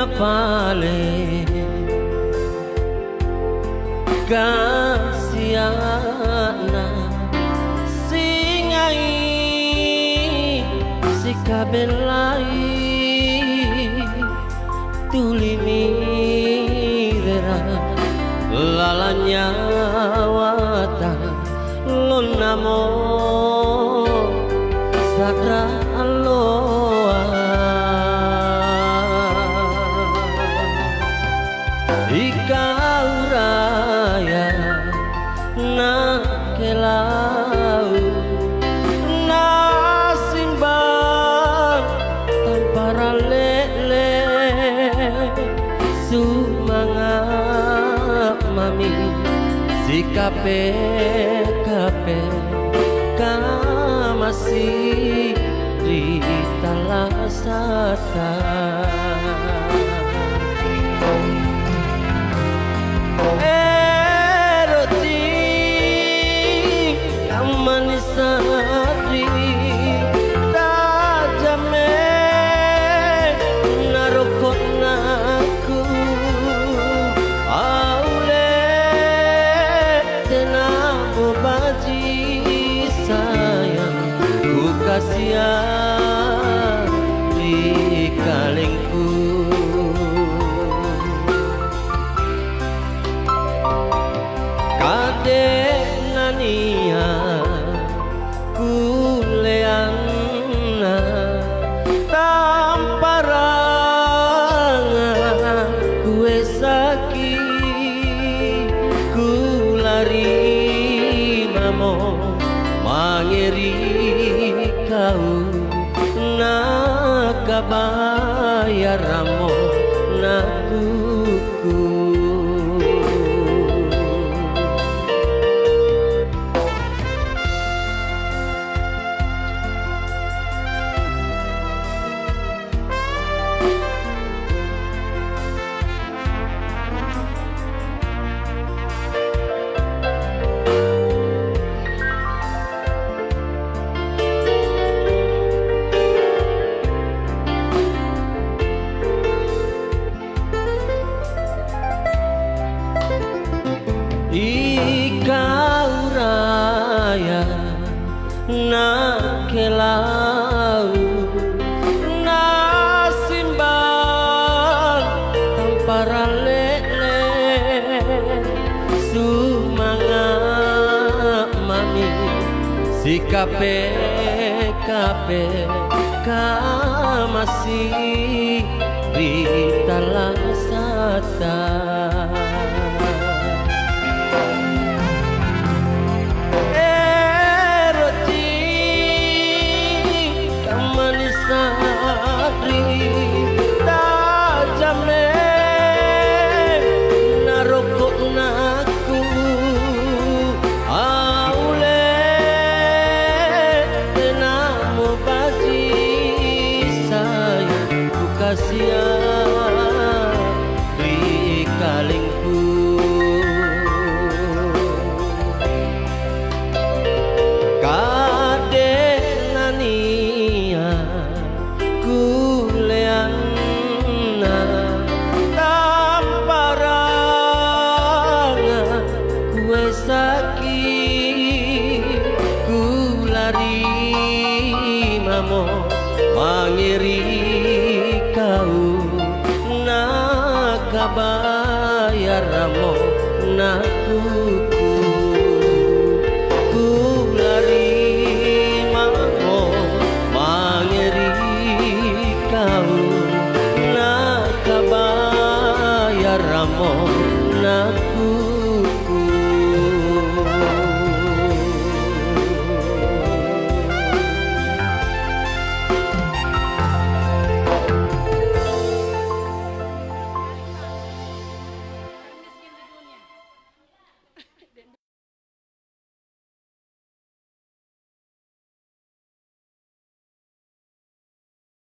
pale kasiana singai si kabelai tulimi dera lalanya wata lonamo sakra aloa ikau raya na kelau na simbang tampara lele sumangap mami si kape masih di talasata eroti kamanisari tajame narokot naku aule tenamu baji sayang ku kasihan di kalengku kadenania kuleana tamparang kue sakit kulari mamo mangeri kau nakabayaramo nakuku ikau raya na kelau na simbang tampara lele sumangap mami si kape masih di talasata kasihan di kalengku kadenania kuleana tamparang kue sakit kulari mamo mangiri kau nakabayaramo naku